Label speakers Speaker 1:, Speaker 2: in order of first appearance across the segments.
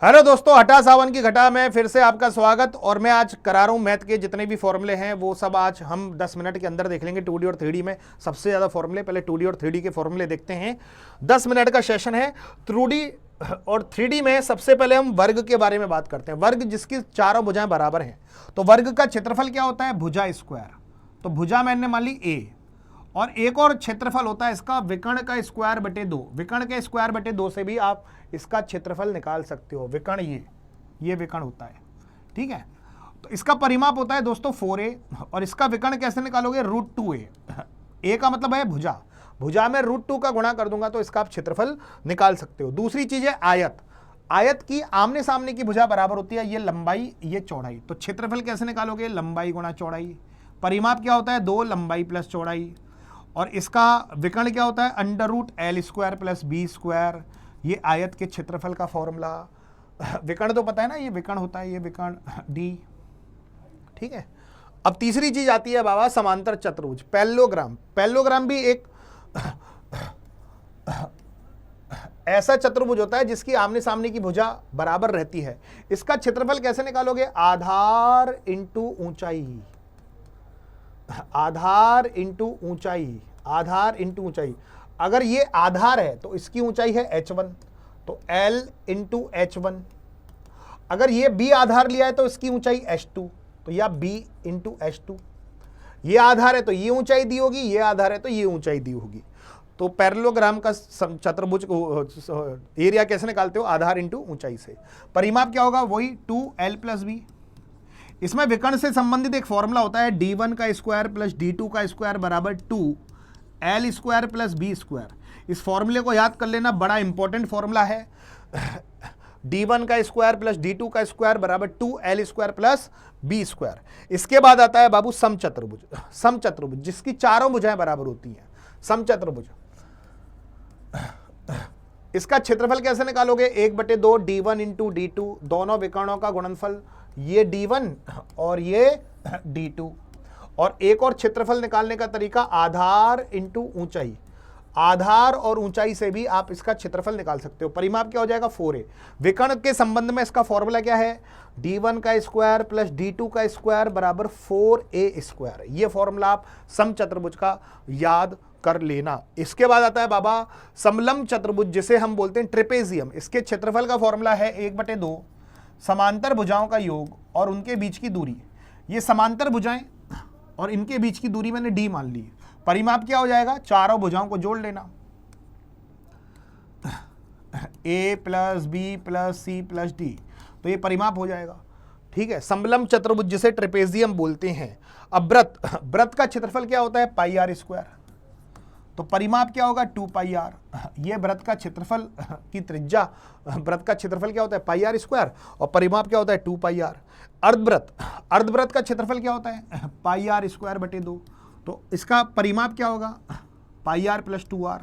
Speaker 1: Hello दोस्तों, हटा सावन की घटा में फिर से आपका स्वागत। और मैं आज करा रहा हूँ मैथ के जितने भी फॉर्मूले हैं वो सब आज हम 10 मिनट के अंदर देख लेंगे। 2D और 3D में सबसे ज़्यादा फॉर्मूले, पहले 2D और 3D के फॉर्मूले देखते हैं। 10 मिनट का सेशन है। 2D और 3D में सबसे पहले हम वर्ग के बारे में बात करते हैं। वर्ग जिसकी चारों भुजाएं बराबर हैं, तो वर्ग का क्षेत्रफल क्या होता है? भुजा स्क्वायर। तो भुजा मैंने मान ली ए, और एक और क्षेत्रफल होता है इसका विकर्ण का स्क्वायर बटे 2। विकर्ण के स्क्वायर बटे 2 से भी आप इसका क्षेत्रफल निकाल सकते हो। विकर्ण ये विकर्ण होता है, ठीक है। तो इसका परिमाप होता है दोस्तों 4a, और इसका विकर्ण कैसे निकालोगे? √2a। ए का मतलब है भुजा, भुजा में √2 का गुणा कर दूंगा तो इसका आप क्षेत्रफल निकाल सकते हो। दूसरी चीज है आयत। आयत की आमने सामने की भुजा बराबर होती है, ये लंबाई ये चौड़ाई। तो क्षेत्रफल कैसे निकालोगे? लंबाई गुणा चौड़ाई। परिमाप क्या होता है? 2 लंबाई प्लस चौड़ाई। और इसका विकर्ण क्या होता है? √L² plus B²। ये आयत के क्षेत्रफल का फॉर्मूला। विकर्ण तो पता है ना, ये विकर्ण होता है, ये विकर्ण D, ठीक है। अब तीसरी चीज आती है बाबा समांतर चतुर्भुज, पैरेललोग्राम। पैरेललोग्राम भी एक ऐसा चतुर्भुज होता है जिसकी आमने सामने की भुजा बराबर रहती है। इसका क्षेत्रफल कैसे निकालोगे? आधार इंटू ऊंचाई। आधार इंटू ऊंचाई, आधार इंटू ऊंचाई। अगर ये आधार है तो इसकी ऊंचाई है h1, तो L इंटू h1। अगर ये b आधार लिया है तो इसकी ऊंचाई h2, तो या b इंटू h2। ये आधार है तो ये ऊंचाई दी होगी, ये आधार है तो ये ऊंचाई दी होगी। तो पैरेललोग्राम का चतुर्भुज एरिया कैसे निकालते हो? आधार इंटू ऊंचाई से। परिमाप क्या होगा? वही 2L प्लस बी। इसमें विकर्ण से संबंधित एक फॉर्मूला होता है d1 का स्क्वायर प्लस d2 का स्क्वायर बराबर 2L² प्लस B²। इस फॉर्मूले को याद कर लेना, बड़ा इंपॉर्टेंट फॉर्मूला है। d1 का स्क्वायर प्लस d2 का स्क्वायर बराबर 2L² प्लस B²। इसके बाद आता है बाबू समचतुर्भुज। समचतुर्भुज जिसकी चारों भुजाएं बराबर होती हैं, समचतुर्भुज। इसका क्षेत्रफल कैसे निकालोगे? 1/2 d1 इंटू d2, दोनों विकर्णों का गुणनफल, ये d1 और ये d2। और एक और क्षेत्रफल निकालने का तरीका आधार इंटू ऊंचाई। आधार और ऊंचाई से भी आप इसका क्षेत्रफल निकाल सकते हो। परिमाप क्या हो जाएगा? 4a। विकर्ण के संबंध में इसका फॉर्मूला क्या है? d1 का स्क्वायर प्लस d2 का स्क्वायर बराबर 4a²। ये फॉर्मूला आप समचतुर्भुज का याद कर लेना। इसके बाद आता है बाबा समलंब चतुर्भुज, जिसे हम बोलते हैं ट्रेपेजियम। इसके क्षेत्रफल का फॉर्मूला है 1/2 समांतर भुजाओं का योग और उनके बीच की दूरी। ये समांतर भुजाएं और इनके बीच की दूरी मैंने d मान ली। परिमाप क्या हो जाएगा? चारों भुजाओं को जोड़ लेना, a plus B plus C plus D, तो ये परिमाप हो जाएगा, ठीक है। समलंब चतुर्भुज जिसे ट्रेपेजियम बोलते हैं। अब वृत्त का क्षेत्रफल क्या होता है? πr²। तो परिमाप क्या होगा? 2πr। ये वृत्त का क्षेत्रफल की त्रिज्या, वृत्त का क्षेत्रफल क्या होता है? πr², और परिमाप क्या होता है? 2πr। अर्धवृत्त का क्षेत्रफल क्या होता है? πr²/2। तो इसका परिमाप क्या होगा? πr प्लस 2r,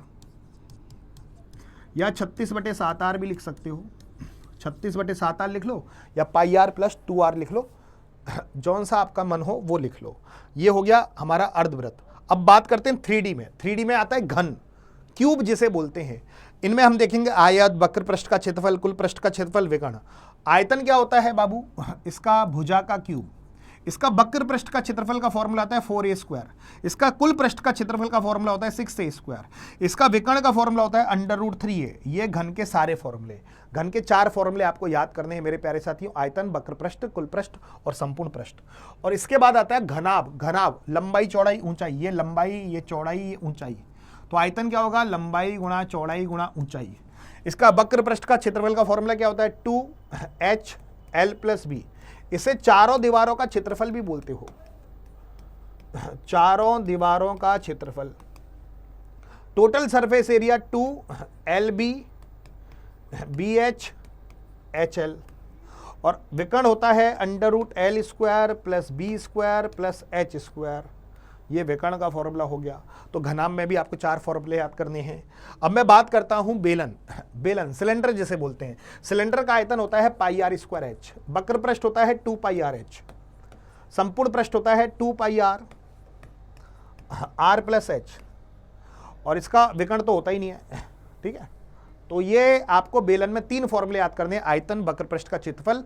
Speaker 1: या 36/7r भी लिख सकते हो। 36/7r लिख लो, या πr प्लस 2r लिख लो, जौन सा आपका मन हो वो लिख लो। ये हो गया हमारा अर्धवृत्त। अब बात करते हैं 3D में। 3D में आता है घन, क्यूब जिसे बोलते हैं। इनमें हम देखेंगे आयत, वक्र पृष्ठ का क्षेत्रफल, कुल पृष्ठ का क्षेत्रफल, विकर्ण। आयतन क्या होता है बाबू? इसका भुजा का क्यूब। इसका वक्र पृष्ठ का क्षेत्रफल का फॉर्मूला आता है 4a²। इसका कुल पृष्ठ का क्षेत्रफल का फॉर्मूला होता है 6a²। इसका विकर्ण का फॉर्मूला होता है √3a। ये घन के सारे फॉर्मूले, घन के 4 फॉर्मूले आपको याद करने हैं मेरे प्यारे साथियों। आयतन, वक्र पृष्ठ, कुल पृष्ठ और संपूर्ण पृष्ठ। और इसके बाद आता है घनाभ। घनाभ लंबाई चौड़ाई ऊंचाई, ये लंबाई, ये चौड़ाई, ये ऊंचाई। तो आयतन क्या होगा? लंबाई गुणा चौड़ाई गुणा ऊंचाई। इसका वक्र पृष्ठ का क्षेत्रफल का फॉर्मूला क्या होता है? 2HL plus B. इसे चारों दीवारों का क्षेत्रफल भी बोलते हो, चारों दीवारों का क्षेत्रफल। Total surface area 2LB BH HL। और विकर्ण होता है √L² plus B² plus H²। ये विकर्ण का फॉर्मूला हो गया। तो घनाभ में भी आपको 4 फॉर्मूले याद करने हैं। अब मैं बात करता हूं बेलन। बेलन सिलेंडर जिसे बोलते हैं। सिलेंडर का आयतन होता है πr²h, वक्र पृष्ठ होता है 2πrh, संपूर्ण पृष्ठ होता है 2πr r प्लस h, और इसका विकर्ण तो होता ही नहीं है, ठीक है। तो ये आपको बेलन में 3 फॉर्मूले याद करने हैं, आयतन, वक्र पृष्ठ का क्षेत्रफल,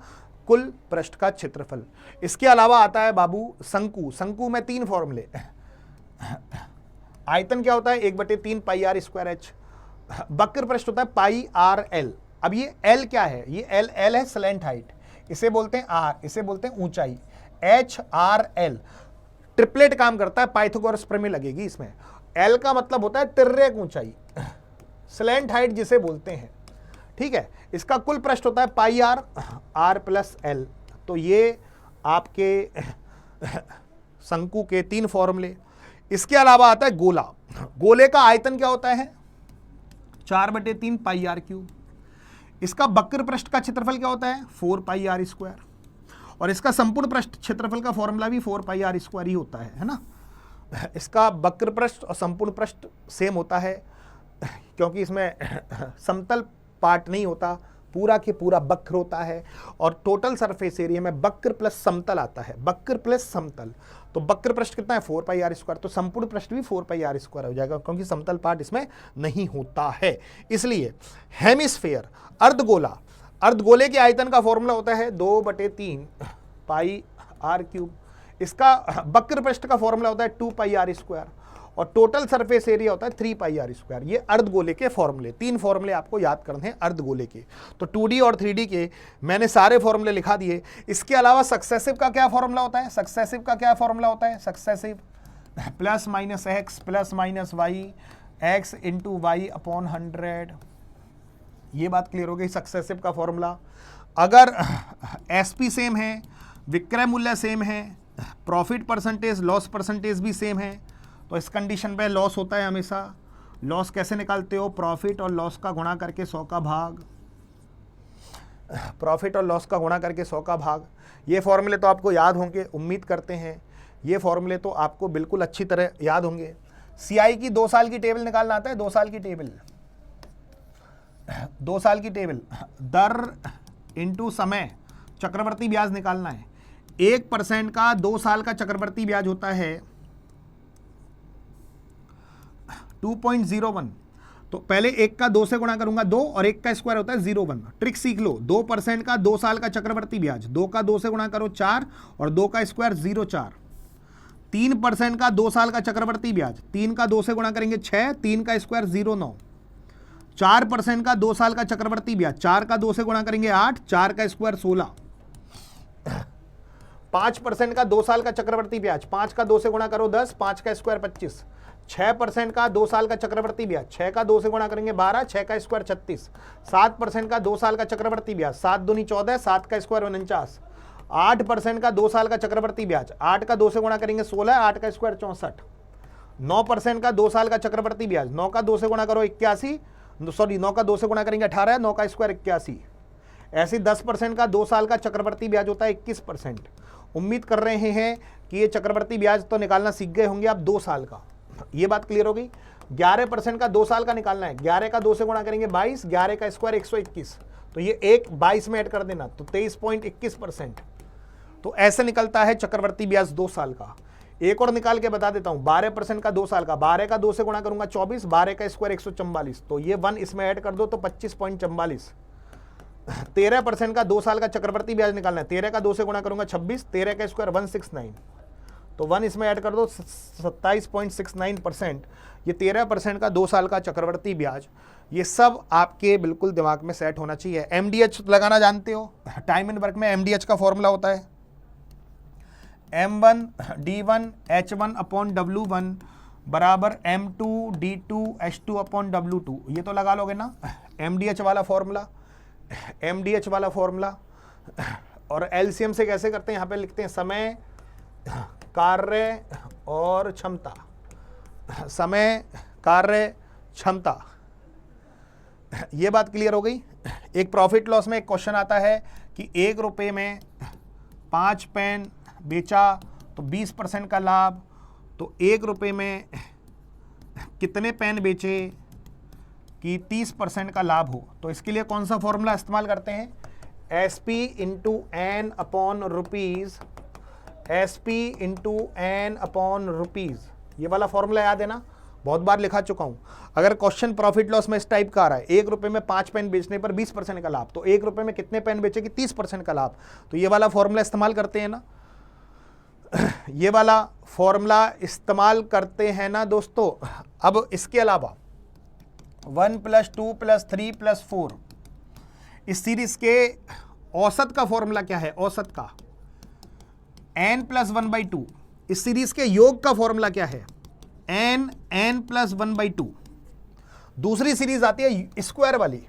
Speaker 1: कुल पृष्ठ का क्षेत्रफल। इसके अलावा आता है बाबू शंकु। शंकु में 3 फॉर्मूले। आयतन क्या होता है, 1/3 पाई आर स्क्वायर एच। वक्र पृष्ठ होता है पाई आर एल। अब ये एल क्या है, ये एल है स्लैंट हाइट, इसे बोलते हैं आर, इसे बोलते हैं ऊंचाई, एच आर एल। ट्रिपलेट काम करता है, पाइथागोरस प्रमेय लगेगी इसमें। एल का मतलब होता है तिर्यक ऊंचाई, स्लैंट हाइट जिसे बोलते हैं, ठीक है। इसका कुल पृष्ठ होता है पाई आर, आर प्लस एल। तो ये आपके शंकु के 3 फॉर्मूले। इसके अलावा आता है गोला। गोले का आयतन क्या होता है, 4/3 पाई आर क्यूब। इसका वक्र पृष्ठ का क्षेत्रफल क्या होता है, 4 पाई आर स्क्वायर। और इसका संपूर्ण पृष्ठ क्षेत्रफल का फॉर्मूला भी 4 पाई आर स्क्वायर ही होता है ना। इसका वक्र पृष्ठ और संपूर्ण पृष्ठ सेम होता है, क्योंकि इसमें समतल पार्ट नहीं होता, पूरा के पूरा वक्र होता है। और टोटल सरफेस एरिया में वक्र प्लस समतल आता है, वक्र प्लस समतल। तो वक्र पृष्ठ कितना है, 4 पाई आर स्क्वायर। तो संपूर्ण पृष्ठ भी 4 पाई आर स्क्वायर हो जाएगा, क्योंकि समतल पार्ट इसमें नहीं होता है। इसलिए हेमिस्फेयर, अर्धगोला, अर्धगोले के आयतन का फॉर्मूला होता है 2/3 पाई आर क्यूब। इसका वक्र पृष्ठ का फॉर्मूला होता है 2 पाई आर स्क्वायर। और टोटल सरफेस एरिया होता है 3 पाई आर स्क्वायर। ये अर्धगोले के फॉर्मूले, 3 फॉर्मूले आपको याद करने हैं अर्धगोले के। तो 2D और 3D के मैंने सारे फॉर्मूले लिखा दिए। इसके अलावा सक्सेसिव का क्या फॉर्मूला होता है, सक्सेसिव का क्या फॉर्मूला होता है, successive plus minus X plus minus Y, X into Y upon 100। ये बात क्लियर हो गई, सक्सेसिव का फॉर्मूला। अगर एसपी सेम है, विक्रय मूल्य सेम है, प्रॉफिट परसेंटेज, लॉस परसेंटेज भी सेम है, तो इस कंडीशन पे लॉस होता है हमेशा। लॉस कैसे निकालते हो, प्रॉफिट और लॉस का गुणा करके 100 का भाग, प्रॉफिट और लॉस का गुणा करके 100 का भाग। ये फॉर्मूले तो आपको याद होंगे, उम्मीद करते हैं ये फॉर्मूले तो आपको बिल्कुल अच्छी तरह याद होंगे। सीआई की 2 साल की टेबल निकालना आता है, 2 साल की टेबल, 2 साल की टेबल, दर इंटू समय, चक्रवर्ती ब्याज निकालना है। 1% का 2 साल का चक्रवर्ती ब्याज होता है 2.01। तो पहले 1 का 2 से गुणा करूंगा 2, और 1 का स्क्वायर होता है 0.1। ट्रिक सीख लो, 2% का 2 साल का चक्रवर्ती ब्याज, 2 का 2 से गुणा करो 4, और 2 का स्क्वायर 0.4। 3% का 2 साल का चक्रवर्ती ब्याज, 3 का 2 से गुणा करेंगे 6, 3 का स्क्वायर 0.9। 4% का 2 साल का चक्रवर्ती ब्याज, 4 का 2 से गुणा करेंगे 8, 4 का स्क्वायर 16। 5% का 2 साल का चक्रवर्ती ब्याज, 5 का 2 से गुणा करो 10, 5 का स्क्वायर 25। 6% का 2 साल का चक्रवर्ती ब्याज, 6 का 2 से गुणा करेंगे 12, 6 का स्क्वायर 36। 7% का 2 साल का चक्रवर्ती ब्याज, 7 दूनी 14, 7 का स्क्वायर 49। 8% का 2 साल का चक्रवर्ती ब्याज, 8 का 2 से गुणा करेंगे 16, 8 का स्क्वायर 64। 9% का 2 साल का चक्रवर्ती ब्याज, 9 का 2 से गुणा करो 81, सॉरी 9 का 2 से गुणा करेंगे 18, 9 का स्क्वायर 81। ऐसे 10% का 2 साल का चक्रवर्ती ब्याज होता है 21%। उम्मीद कर रहे हैं कि ये चक्रवर्ती ब्याज तो निकालना सीख गए होंगे आप 2 साल का, ये बात क्लियर हो गई। 11% का 2 साल का निकालना है, 11 का 2 से गुणा करेंगे 22, 11 का स्क्वायर 121। तो ये एक 22 में ऐड कर देना, तो 23.21%। तो ऐसे निकलता है चक्रवर्ती ब्याज 2 साल का। एक और निकाल के बता देता हूं, 12% का 2 साल का, 12 का 2 से गुणा करूंगा 24, 12 का स्क्वायर 144, तो ये 1 इसमें ऐड कर दो तो 25.44। 13% का 2 साल का चक्रवर्ती ब्याज निकालना है, 13 का 2 से गुणा करूंगा 26, 13 का स्क्वायर 169, तो 1 इसमें ऐड कर दो 27.69%। ये 13% का 2 साल का चक्रवर्ती ब्याज, ये सब आपके बिल्कुल दिमाग में सेट होना चाहिए। MDH लगाना जानते हो, टाइम एंड वर्क में MDH का फॉर्मूला होता है M1 D1 H1 upon W1 बराबर M2 D2 H2 upon W2। ये तो लगा लोगे ना MDH वाला फॉर्मूला, MDH वाला फॉर्मूला। और LCM से कैसे करते हैं, यहाँ पे लिखते हैं समय, कार्य और क्षमता, समय, कार्य, क्षमता। ये बात क्लियर हो गई। एक प्रॉफिट लॉस में एक क्वेश्चन आता है कि 1 रुपये में 5 पेन बेचा तो 20% का लाभ, तो 1 रुपये में कितने पेन बेचे कि 30% का लाभ हो। तो इसके लिए कौन सा फॉर्मूला इस्तेमाल करते हैं, SP into N upon rupees, SP into N upon rupees, ये वाला फॉर्मूला याद है ना। बहुत बार लिखा चुका हूं। अगर क्वेश्चन प्रॉफिट लॉस में इस टाइप का आ रहा है, 1 रुपए में 5 पेन बेचने पर 20% का लाभ, तो 1 रुपए में कितने पेन बेचेगी, 30% का लाभ। तो ये वाला फॉर्मूला इस्तेमाल करते हैं ना, ये वाला फॉर्मूला इस्तेमाल करते हैं ना दोस्तों। अब इसके अलावा 1 + 2 + 3 + 4, इस सीरीज के औसत का फॉर्मूला क्या है, औसत का n + 1/2। इस सीरीज के योग का फॉर्मूला क्या है, n + 1/2। दूसरी सीरीज आती है स्क्वायर वाली,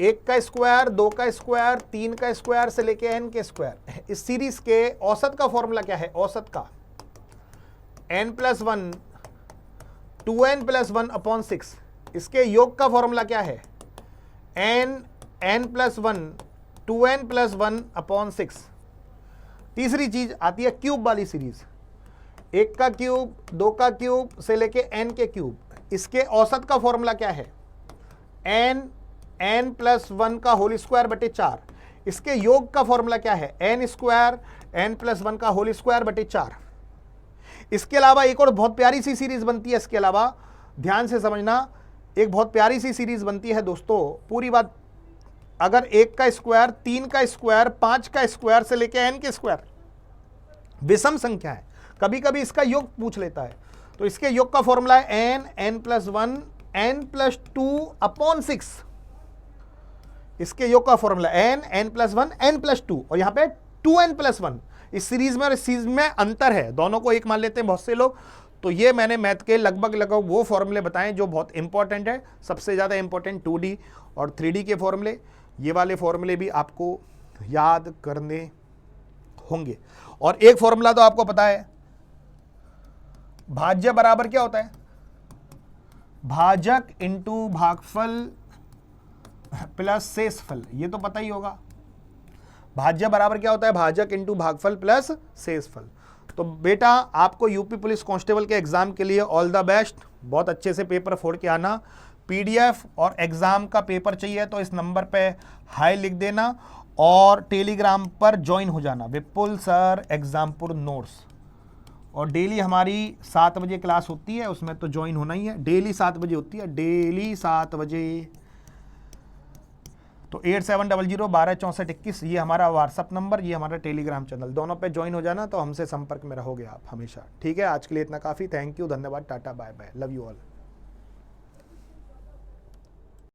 Speaker 1: 1 का स्क्वायर, 2 का स्क्वायर, 3 का स्क्वायर से लेके n के स्क्वायर। इस सीरीज के औसत का फॉर्मूला क्या है, औसत का n + 1 2n + 1/6। इसके योग का फॉर्मूला क्या है, n + 1 2n + 1/6। तीसरी चीज आती है क्यूब वाली सीरीज, 1 का क्यूब, 2 का क्यूब से लेके n के क्यूब। इसके औसत का फॉर्मूला क्या है, n + 1 का होल स्क्वायर बटे 4। इसके योग का फॉर्मूला क्या है, n² n + 1 का होल स्क्वायर बटे 4। इसके अलावा एक और बहुत प्यारी सी सीरीज बनती है, इसके अलावा ध्यान से समझना, एक बहुत प्यारी सी सीरीज बनती है दोस्तों, पूरी बात। अगर 1 का स्क्वायर, 3 का स्क्वायर, 5 का स्क्वायर से लेके n के स्क्वायर विषम संख्या है, कभी कभी इसका योग पूछ लेता है, तो इसके योग का फॉर्मूला है n + 1 n + 2/6। इसके योग का फॉर्मूला n + 1 n + 2, और यहां पे 2n + 1। इस सीरीज में और इस सीरीज में अंतर है, दोनों को एक मान लेते हैं बहुत से लोग। तो ये मैंने मैथ के लगभग वो फॉर्मूले बताएं जो बहुत इंपॉर्टेंट है। सबसे ज़्यादा इंपॉर्टेंट 2D और 3D के फॉर्मूले, ये वाले फॉर्मूले भी आपको याद करने होंगे। और एक फॉर्मूला तो आपको पता है, भाज्य बराबर क्या होता है, भाजक इंटू भागफल प्लस शेषफल, ये तो पता ही होगा। भाज्य बराबर क्या होता है, भाजक इंटू भागफल प्लस शेषफल। तो बेटा आपको यूपी पुलिस कांस्टेबल के एग्जाम के लिए ऑल द बेस्ट, बहुत अच्छे से पेपर फोड़ के आना। पीडीएफ और एग्जाम का पेपर चाहिए तो इस नंबर पे हाई लिख देना, और टेलीग्राम पर ज्वाइन हो जाना, विपुल सर एग्जामपुर नोट्स। और डेली हमारी 7 बजे क्लास होती है, उसमें तो ज्वाइन होना ही है। डेली 7 बजे होती है, डेली 7 बजे। तो 8700126421 ये हमारा व्हाट्सअप नंबर, ये हमारा टेलीग्राम चैनल, दोनों पे ज्वाइन हो जाना तो हमसे संपर्क में रहोगे आप हमेशा। ठीक है, आज के लिए इतना काफ़ी। थैंक यू, धन्यवाद, टाटा, bye bye, love you all.